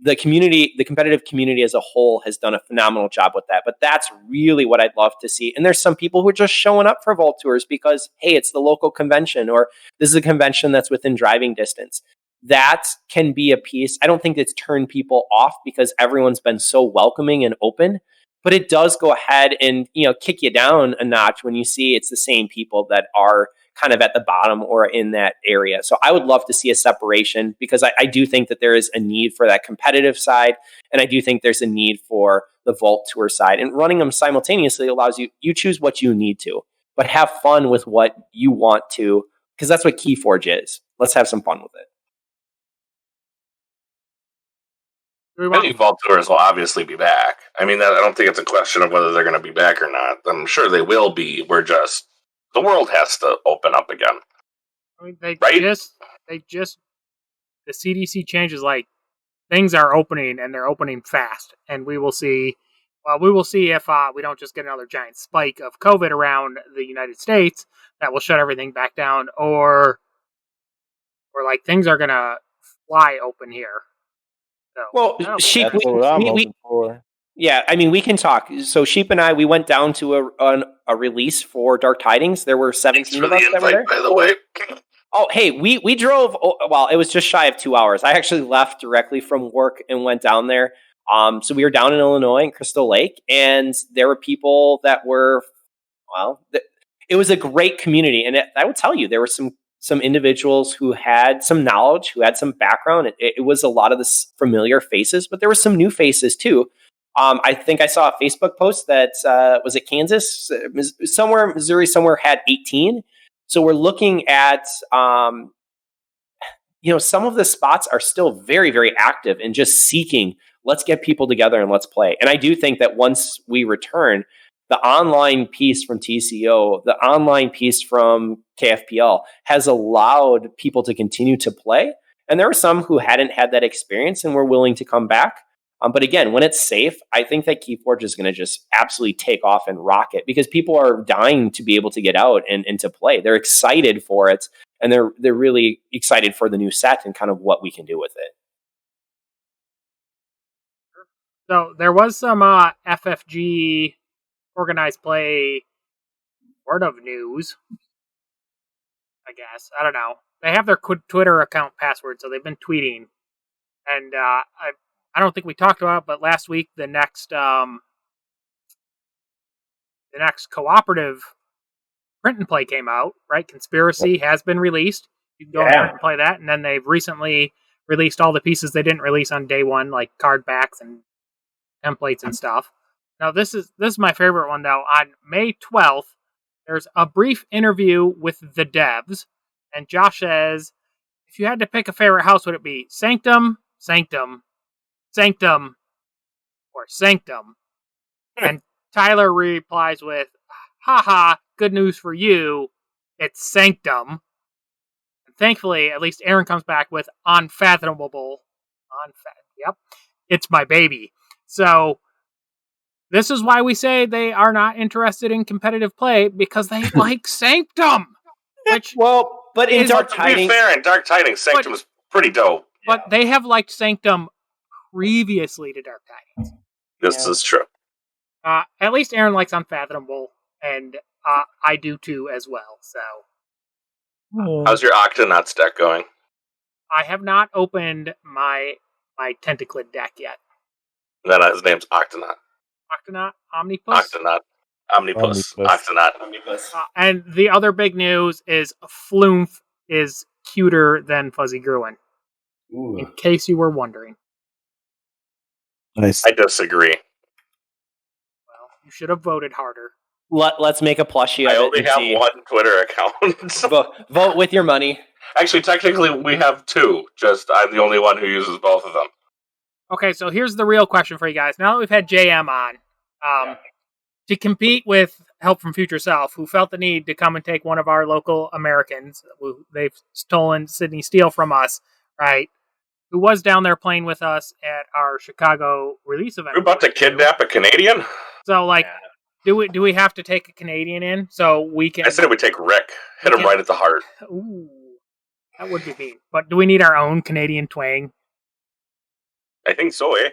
The community, the competitive community as a whole has done a phenomenal job with that. But that's really what I'd love to see. And there's some people who are just showing up for Vault Tours because, hey, it's the local convention, or this is a convention that's within driving distance. That can be a piece. I don't think it's turned people off because everyone's been so welcoming and open. But it does go ahead and, kick you down a notch when you see it's the same people that are kind of at the bottom or in that area. So I would love to see a separation because I do think that there is a need for that competitive side. And I do think there's a need for the Vault Tour side. And running them simultaneously allows you choose what you need to, but have fun with what you want to, because that's what Keyforge is. Let's have some fun with it. I think Vault Tours will obviously be back. I mean, I don't think it's a question of whether they're going to be back or not. I'm sure they will be. The world has to open up again. I mean, the CDC changes, like, things are opening and they're opening fast, and we will see if we don't just get another giant spike of COVID around the United States that will shut everything back down, or like things are gonna fly open here. So, well, Sheep, That's what I'm hoping for. yeah, I mean, we can talk. So Sheep and I, we went down to a release for Dark Tidings. There were 17 of us that were there. By the way. Oh, hey, we drove. Well, it was just shy of 2 hours. I actually left directly from work and went down there. So we were down in Illinois in Crystal Lake, and there were people that were, it was a great community. And I would tell you, there were some individuals who had some knowledge, who had some background. It was a lot of the familiar faces, but there were some new faces too. I think I saw a Facebook post that was it Kansas, somewhere Missouri, somewhere had 18. So we're looking at, some of the spots are still very, very active and just seeking, let's get people together and let's play. And I do think that once we return, the online piece from TCO, the online piece from KFPL has allowed people to continue to play. And there are some who hadn't had that experience and were willing to come back. But again, when it's safe, I think that Keyforge is going to just absolutely take off and rock it because people are dying to be able to get out and to play. They're excited for it, and they're really excited for the new set and kind of what we can do with it. So there was some FFG organized play sort of news, I guess. I don't know. They have their Twitter account password, so they've been tweeting. And I don't think we talked about it, but last week the next cooperative print and play came out, right? Conspiracy has been released. You can go and play that, and then they've recently released all the pieces they didn't release on day one, like card backs and templates and stuff. Now this is my favorite one though. On May 12th, there's a brief interview with the devs, and Josh says, if you had to pick a favorite house, would it be Sanctum, Sanctum, Sanctum, or Sanctum? And Tyler replies with, haha, good news for you, it's Sanctum. And thankfully, at least Aaron comes back with unfathomable. Yep, it's my baby. So, this is why we say they are not interested in competitive play, because they like Sanctum. Which, but in Dark Tidings... To be fair, in Dark Tidings, Sanctum is pretty dope. But they have liked Sanctum previously to Dark Tidings. This is true. At least Aaron likes Unfathomable, and I do too as well. So, how's your Octonauts deck going? I have not opened my Tentaclid deck yet. Then his name's Octonaut. Octonaut, Omnipus. Octonaut, Omnipus. Octonaut, Omnipus. And the other big news is Flumph is cuter than Fuzzy Gruen. Ooh. In case you were wondering. Nice. I disagree. Well, you should have voted harder. Let's make a plushie. I only have one Twitter account. Vote with your money. Actually, technically, we have two. Just I'm the only one who uses both of them. Okay, so here's the real question for you guys. Now that we've had JM on, to compete with Help from Future Self, who felt the need to come and take one of our local Americans, who they've stolen Sydney Steele from us, right? who was down there playing with us at our Chicago release event. We're about to kidnap a Canadian? So, like, do we have to take a Canadian in so we can? I said we take Rick. Hit him right at the heart. Ooh, that would be mean. But do we need our own Canadian twang? I think so, eh?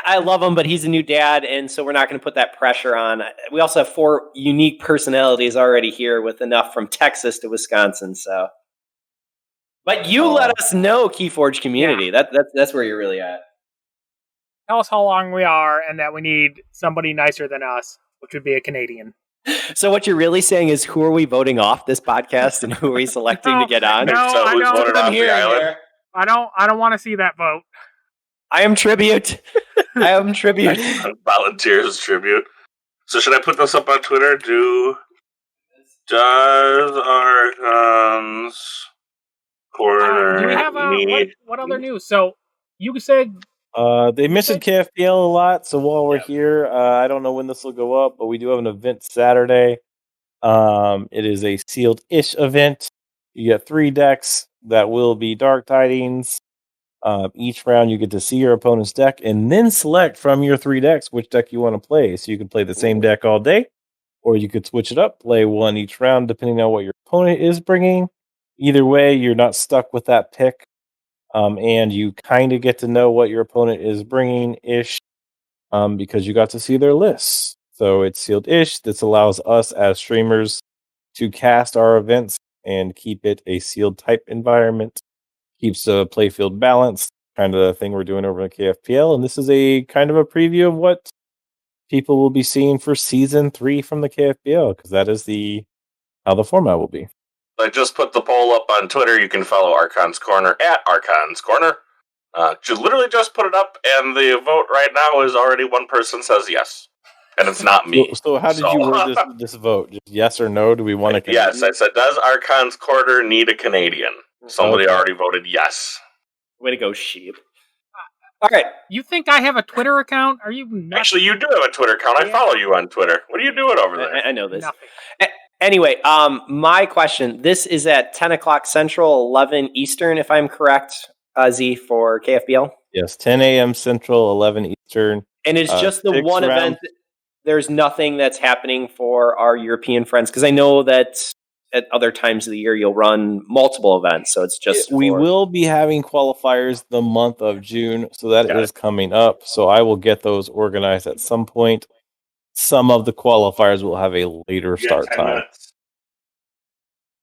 I love him, but he's a new dad, and so we're not going to put that pressure on. We also have 4 unique personalities already here with enough from Texas to Wisconsin. So, but you let us know, Keyforge community. Yeah. That's where you're really at. Tell us how long we are and that we need somebody nicer than us, which would be a Canadian. So what you're really saying is, who are we voting off this podcast, and who are we selecting to get on? No, so I who's don't. voted off the island? I don't want to see that vote. I am tribute. I am tribute. Volunteers tribute. So should I put this up on Twitter? Does Archons Corner do we have what other news? So you said they mentioned KFPL a lot, so while we're here, I don't know when this will go up, but we do have an event Saturday. It is a sealed-ish event. You get 3 decks that will be Dark Tidings. Each round you get to see your opponent's deck and then select from your 3 decks which deck you want to play. So you can play the same deck all day, or you could switch it up, play one each round depending on what your opponent is bringing. Either way, you're not stuck with that pick, and you kind of get to know what your opponent is bringing-ish because you got to see their lists. So it's sealed-ish. This allows us as streamers to cast our events and keep it a sealed type environment. Keeps the playfield balanced, kind of the thing we're doing over at KFPL. And this is a kind of a preview of what people will be seeing for Season 3 from the KFPL, because that is how the format will be. I just put the poll up on Twitter. You can follow Archon's Corner at Archon's Corner. Literally just put it up, and the vote right now is already one person says yes. And it's not me. So how did you word this vote? Just yes or no? Do we want a Canadian? Yes, I said, does Archon's Corner need a Canadian? Somebody already voted yes. Way to go, sheep. All right. You think I have a Twitter account? Are you nuts? Actually, you do have a Twitter account. I follow you on Twitter. What are you doing over there? I know this. Nothing. Anyway, my question. This is at 10 o'clock Central, 11 Eastern, if I'm correct, Z, for KFBL? Yes, 10 a.m. Central, 11 Eastern. And it's just the one event. There's nothing that's happening for our European friends, because I know that at other times of the year you'll run multiple events, so it's just we will be having qualifiers the month of June, so that is coming up. So I will get those organized at some point. Some of the qualifiers will have a later start time.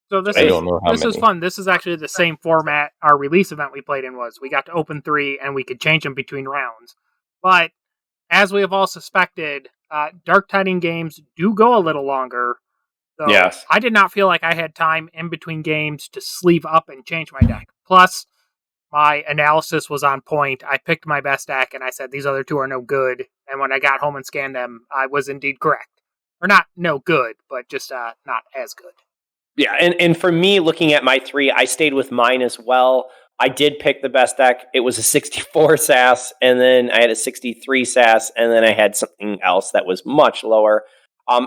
So this is fun. This is actually the same format our release event we played in was. We got to open 3 and we could change them between rounds. But as we have all suspected, Dark Tiding games do go a little longer. So yes. I did not feel like I had time in between games to sleeve up and change my deck. Plus, my analysis was on point. I picked my best deck, and I said, these other 2 are no good. And when I got home and scanned them, I was indeed correct. Or not no good, but just not as good. Yeah, and for me, looking at my 3, I stayed with mine as well. I did pick the best deck. It was a 64 SAS, and then I had a 63 SAS, and then I had something else that was much lower.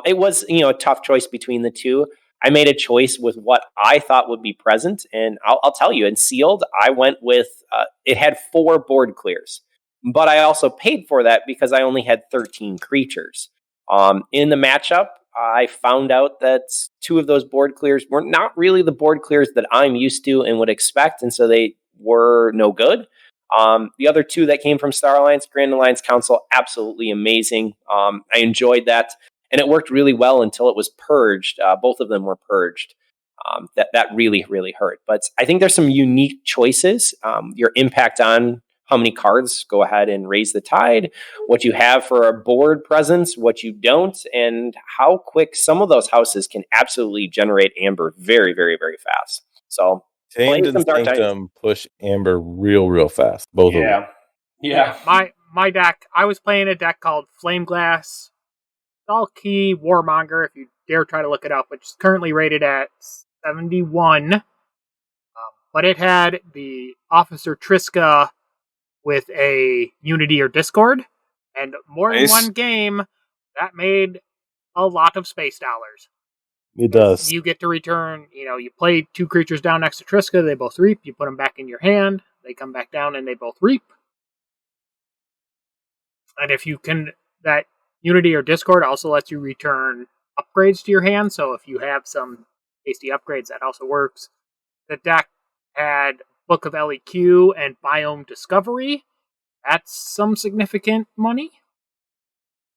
It was, a tough choice between the 2. I made a choice with what I thought would be present, and I'll tell you, in Sealed, I went with, it had 4 board clears, but I also paid for that because I only had 13 creatures. In the matchup, I found out that 2 of those board clears were not really the board clears that I'm used to and would expect, and so they were no good. The other 2 that came from Star Alliance, Grand Alliance Council, absolutely amazing. I enjoyed that. And it worked really well until it was purged. Both of them were purged. That really, really hurt. But I think there's some unique choices. Your impact on how many cards go ahead and raise the tide, what you have for a board presence, what you don't, and how quick some of those houses can absolutely generate Amber very, very, very fast. So, Tamed and Sanctum push Amber real fast. Both of them. Yeah. My deck, I was playing a deck called Flame Glass Key Warmonger, if you dare try to look it up, which is currently rated at 71. But it had the Officer Triska with a Unity or Discord, and more than one game, that made a lot of space dollars. It does. You get to return, you play 2 creatures down next to Triska, they both reap, you put them back in your hand, they come back down and they both reap. And if you can, that Unity or Discord also lets you return upgrades to your hand, so if you have some tasty upgrades, that also works. The deck had Book of LEQ and Biome Discovery. That's some significant money.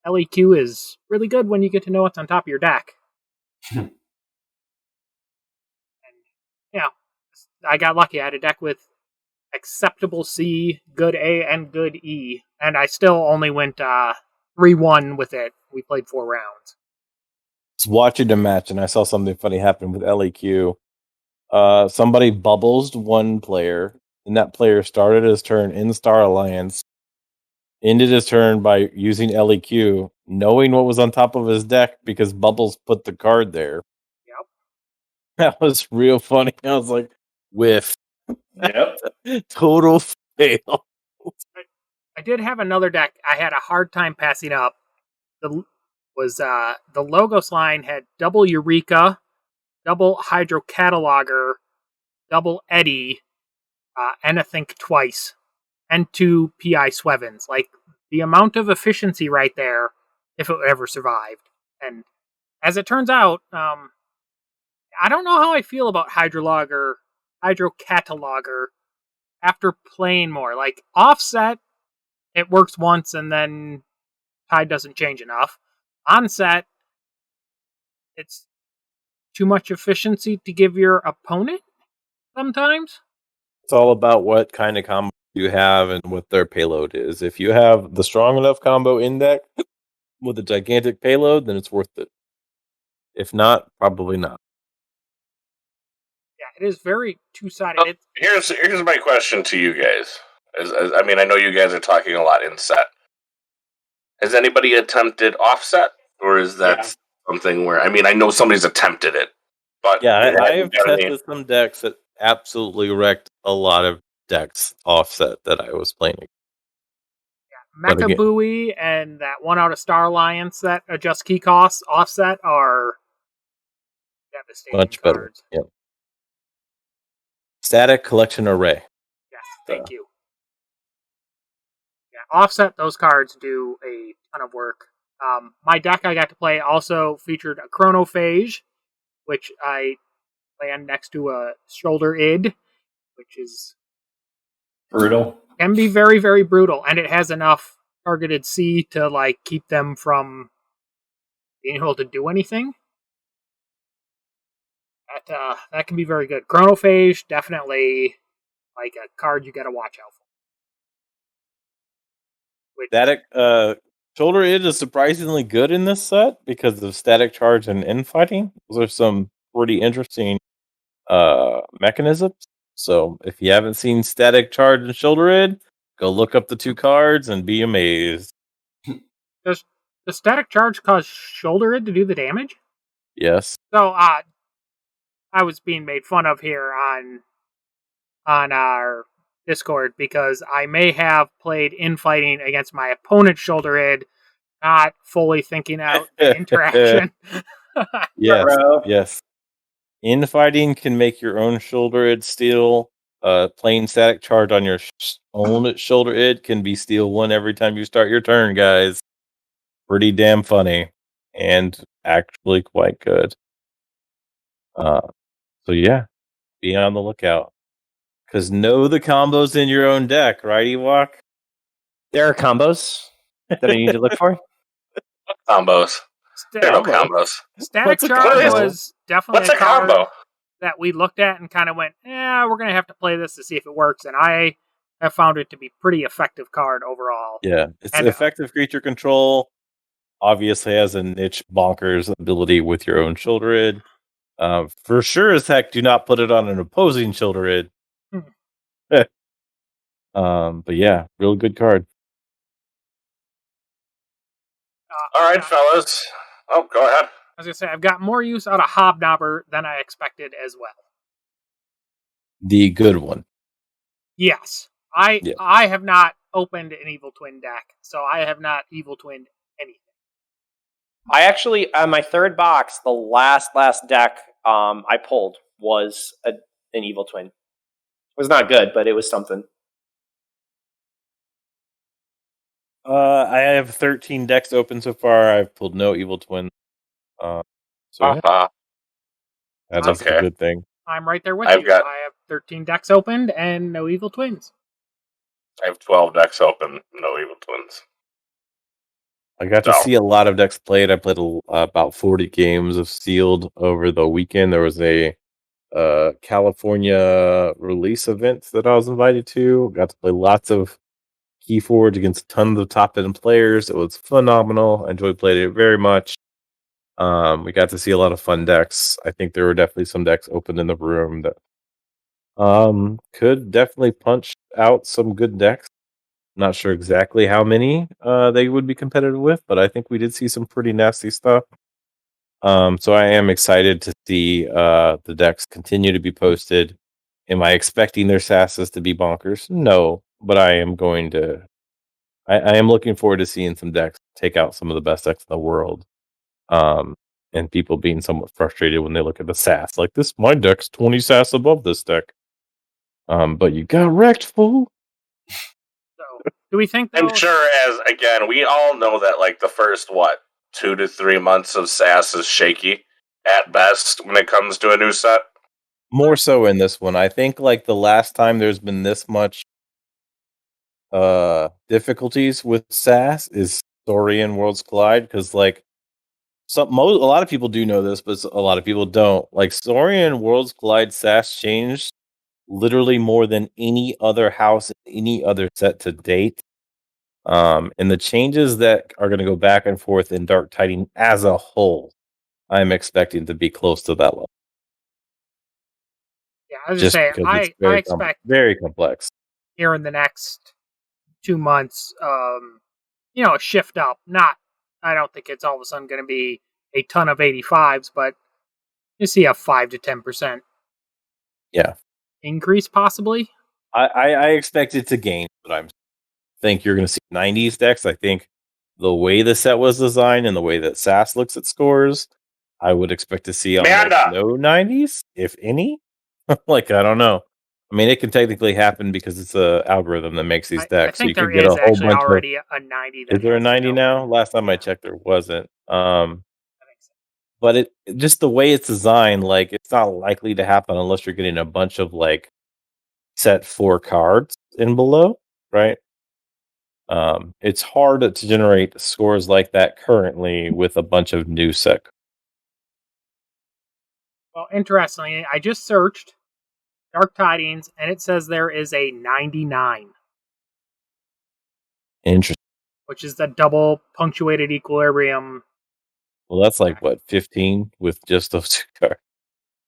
LEQ is really good when you get to know what's on top of your deck. And, I got lucky. I had a deck with acceptable C, good A, and good E. And I still only went 3-1 with it. We played 4 rounds. I was watching the match and I saw something funny happen with LEQ. Somebody bubbles one player, and that player started his turn in Star Alliance, ended his turn by using LEQ, knowing what was on top of his deck because Bubbles put the card there. Yep. That was real funny. I was like, whiff. Yep. Total fail. I did have another deck I had a hard time passing up. The Logos line had double Eureka, double Hydro Cataloger, double Eddy, and I think twice, and 2 PI Swevens. Like, the amount of efficiency right there, if it ever survived. And as it turns out, I don't know how I feel about Hydro Cataloger after playing more. Like, Offset, it works once and then tide doesn't change enough. Onset, it's too much efficiency to give your opponent sometimes. It's all about what kind of combo you have and what their payload is. If you have the strong enough combo in deck with a gigantic payload, then it's worth it. If not, probably not. Yeah, it is very two-sided. Here's my question to you guys. I know you guys are talking a lot in set. Has anybody attempted offset, or is that something where I know somebody's attempted it, but I've tested some decks that absolutely wrecked a lot of decks offset that I was playing. Yeah, Mecha Buoy and that one out of Star Alliance that adjusts key costs offset are devastating. Much cards. better. Yep. Static Collection Array. Yes, thank you. Yeah, offset, those cards do a ton of work. My deck I got to play also featured a Chronophage, which I land next to a Shoulder Id, which is brutal. Can be very, very brutal, and it has enough targeted C to keep them from being able to do anything. That can be very good. Chronophage, definitely a card you got to watch out for. Static Shoulder Id is surprisingly good in this set because of Static Charge and Infighting. Those are some pretty interesting mechanisms. So if you haven't seen Static Charge and Shoulder Id, go look up the 2 cards and be amazed. Does the Static Charge cause Shoulder Id to do the damage? Yes. So I was being made fun of here on our Discord because I may have played Infighting against my opponent's Shoulder Id, not fully thinking out the interaction. Yes. Infighting can make your own Shoulder Id steal. Playing Static Charge on your own Shoulder Id can be steal 1 every time you start your turn, guys. Pretty damn funny and actually quite good. So yeah, be on the lookout. Because know the combos in your own deck, right, Ewok? There are combos that I need to look for. Combos. There are no combos. Static Charge was definitely a combo that we looked at and kind of went, we're going to have to play this to see if it works. And I have found it to be pretty effective card overall. Yeah, it's effective creature control. Obviously has a niche bonkers ability with your own Shoulder Id. For sure as heck, do not put it on an opposing Shoulder Id. But yeah, real good card. All right, fellas. Oh, go ahead. I was going to say, I've got more use out of Hobnobber than I expected as well. The good one. Yes. I have not opened an Evil Twin deck, so I have not Evil Twinned anything. I actually, on my third box, the last deck I pulled was an Evil Twin. It was not good, but it was something. I have 13 decks open so far. I've pulled no Evil Twin. So yeah, that's a good thing. I'm right there with I've you. got- I have 13 decks opened and no Evil Twins. I have 12 decks open, no Evil Twins. I got to see a lot of decks played. I played about 40 games of Sealed over the weekend. There was a California release event that I was invited to. Got to play lots of Keyforge against tons of top end players. It was phenomenal. I enjoyed playing it very much. We got to see a lot of fun decks. I think there were definitely some decks open in the room that could definitely punch out some good decks. Not sure exactly how many they would be competitive with, but I think we did see some pretty nasty stuff. So I am excited to see the decks continue to be posted. Am I expecting their sasses to be bonkers? No, but I am going to. I am looking forward to seeing some decks take out some of the best decks in the world. And people being somewhat frustrated when they look at the sass. Like, my deck's 20 sass above this deck. But you got wrecked, fool. So, do we think I'm sure, as again, we all know that like the first 2 to 3 months of SAS is shaky at best when it comes to a new set. More so in this one. I think like the last time there's been this much difficulties with SAS is Saurian Worlds Collide, because like a lot of people do know this, but a lot of people don't. Like, Saurian Worlds Collide SAS changed literally more than any other house in any other set to date. And the changes that are going to go back and forth in Dark Tidings as a whole, I'm expecting to be close to that level. Yeah, I was just saying, I expect very complex here in the next 2 months, a shift up. I don't think it's all of a sudden going to be a ton of 85s, but you see a 5 to 10%. Yeah. Increase possibly. I expect it to gain, but I think you're going to see 90s decks. I think the way the set was designed and the way that SAS looks at scores, I would expect to see almost no 90s, if any. Like, I don't know. I mean, it can technically happen because it's an algorithm that makes these decks. I think so you there could get is a whole actually bunch already a 90. Is there a 90 now? Last time I checked, there wasn't. But it just the way it's designed, like, it's not likely to happen unless you're getting a bunch of like set 4 cards and below, right? It's hard to generate scores like that currently with a bunch of new set. Well, interestingly, I just searched Dark Tidings, and it says there is a 99. Interesting. Which is the double punctuated equilibrium. Well, that's like what, 15 with just those 2 cards.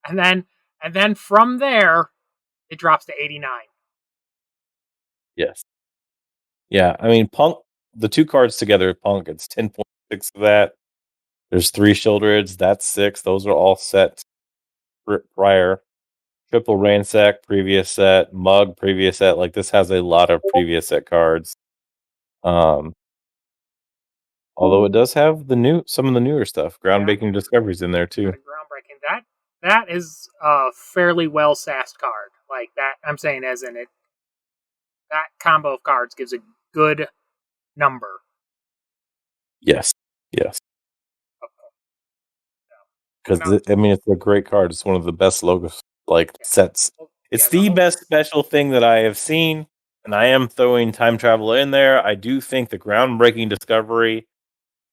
And then from there, it drops to 89. Yes. Yeah, I mean, Punk, the 2 cards together, Punk, it's 10.6 of that. There's 3 Shieldreds, that's 6. Those are all set prior. Triple Ransack, previous set. Mug, previous set. Like, this has a lot of previous set cards. Although it does have some of the newer stuff. Groundbreaking discoveries in there too. Groundbreaking. That is a fairly well sassed card. Like that, I'm saying as in it. That combo of cards gives a good number. Yes. Because it's a great card. It's one of the best logos sets. It's the best special thing that I have seen, and I am throwing Time Traveler in there. I do think the Groundbreaking Discovery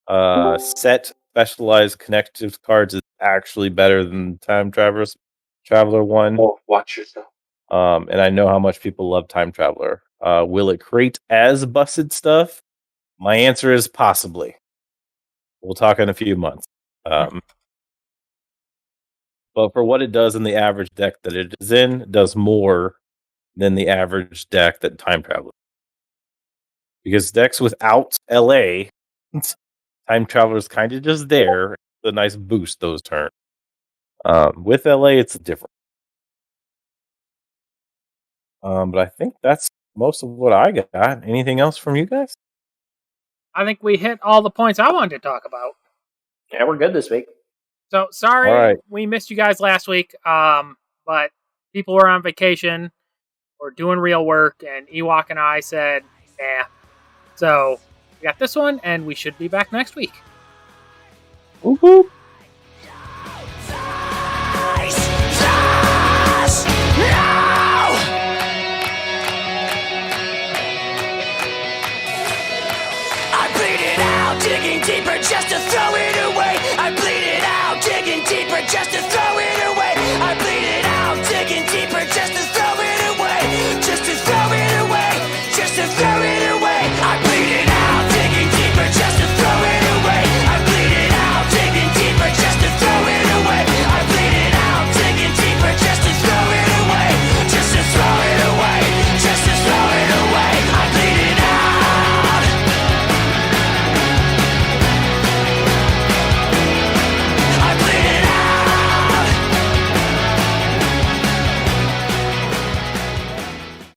set specialized connective cards is actually better than Time Traveler one. Oh, watch yourself. And I know how much people love Time Traveler. Will it create as busted stuff? My answer is possibly. We'll talk in a few months. But for what it does in the average deck that it is in, it does more than the average deck that Time Traveler. Because decks without LA, Time Traveler is kind of just there. It's a nice boost those turns. With LA, it's different. But I think that's most of what I got. Anything else from you guys? I think we hit all the points I wanted to talk about. Yeah, we're good this week. So sorry All right. we missed you guys last week, but people were on vacation or doing real work, and Ewok and I said, nah. So we got this one, and we should be back next week. Woo-hoo. Digging deeper just to throw it away. I bleed it out, digging deeper just to throw